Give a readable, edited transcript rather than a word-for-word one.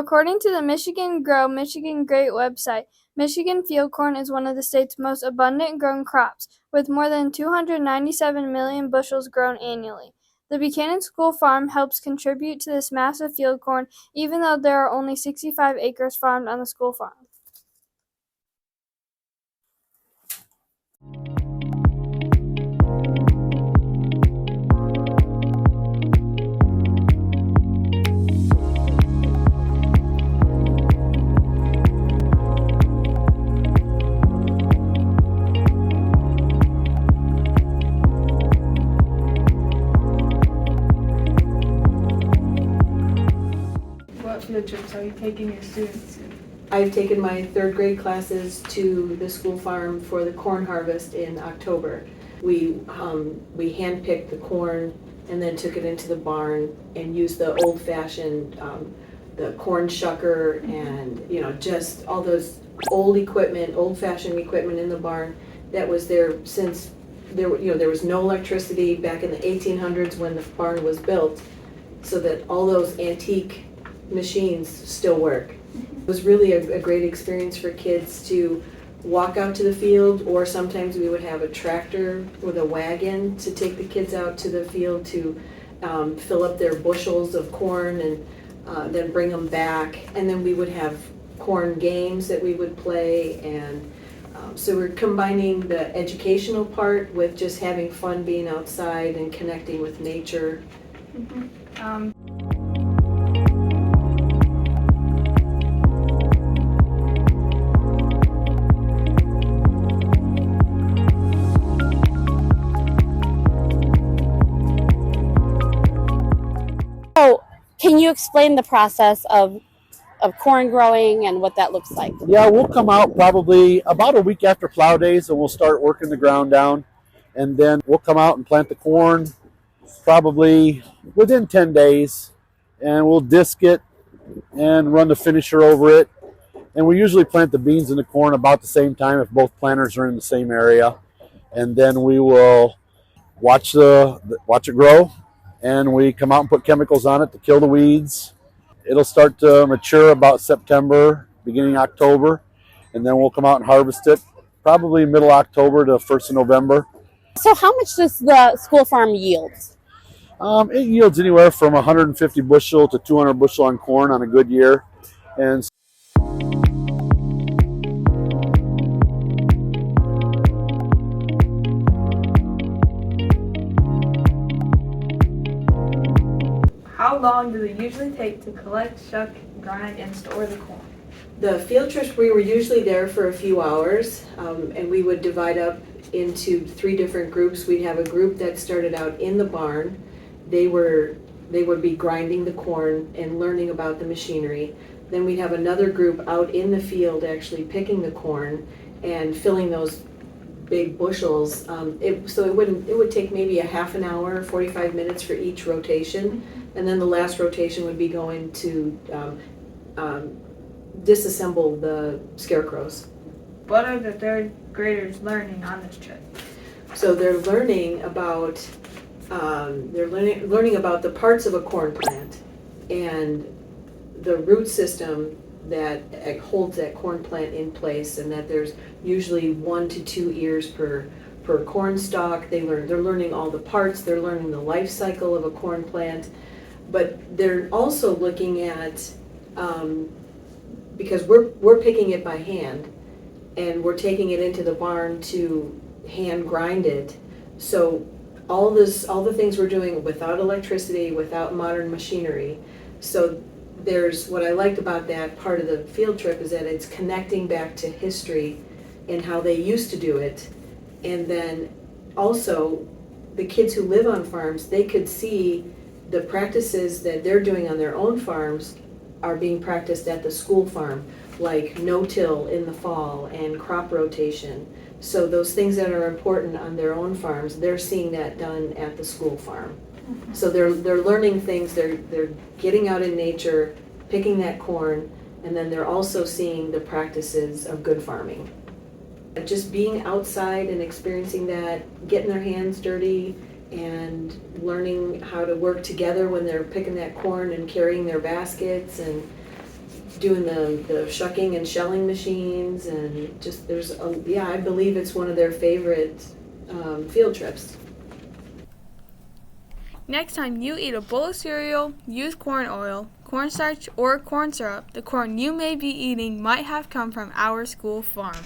According to the Michigan Grow Michigan Great website, Michigan field corn is one of the state's most abundant grown crops, with more than 297 million bushels grown annually. The Buchanan School Farm helps contribute to this massive field corn, even though there are only 65 acres farmed on the school farm. What field trips are you taking your students to? I've taken my third grade classes to the school farm for the corn harvest in October. We handpicked the corn and then took it into the barn and used the old-fashioned, the corn shucker and, just all those old-fashioned equipment in the barn that was there since there was no electricity back in the 1800s when the barn was built, so that all those antique machines still work. It was really a great experience for kids to walk out to the field, or sometimes we would have a tractor with a wagon to take the kids out to the field to fill up their bushels of corn and then bring them back. And then we would have corn games that we would play, and so we're combining the educational part with just having fun being outside and connecting with nature. So, can you explain the process of corn growing and what that looks like? Yeah, we'll come out probably about a week after plow days and we'll start working the ground down. And then we'll come out and plant the corn probably within 10 days. And we'll disc it and run the finisher over it. And we usually plant the beans and the corn about the same time if both planters are in the same area. And then we will watch it grow. And we come out and put chemicals on it to kill the weeds. It'll start to mature about September, beginning October, and then we'll come out and harvest it probably middle October to 1st of November. So how much does the school farm yield? It yields anywhere from 150 bushel to 200 bushel on corn on a good year. And How long do they usually take to collect, shuck, grind, and store the corn? The field trips, we were usually there for a few hours, and we would divide up into 3 different groups. We'd have a group that started out in the barn. They would be grinding the corn and learning about the machinery. Then we'd have another group out in the field actually picking the corn and filling those big bushels. So it would take maybe a half an hour, 45 minutes for each rotation. And then the last rotation would be going to disassemble the scarecrows. What are the third graders learning on this trip? So they're learning about the parts of a corn plant and the root system that holds that corn plant in place, and that there's usually 1 to 2 ears per corn stalk. They're learning all the parts. They're learning the life cycle of a corn plant. But they're also looking at, because we're picking it by hand and we're taking it into the barn to hand grind it. So all the things we're doing without electricity, without modern machinery. So there's, what I liked about that part of the field trip is that it's connecting back to history and how they used to do it. And then also the kids who live on farms, they could see the practices that they're doing on their own farms are being practiced at the school farm, like no-till in the fall and crop rotation. So those things that are important on their own farms, they're seeing that done at the school farm. So they're learning things, they're getting out in nature, picking that corn, and then they're also seeing the practices of good farming. Just being outside and experiencing that, getting their hands dirty, and learning how to work together when they're picking that corn and carrying their baskets, and doing the shucking and shelling machines, and just I believe it's one of their favorite field trips. Next time you eat a bowl of cereal, use corn oil, cornstarch, or corn syrup, the corn you may be eating might have come from our school farm.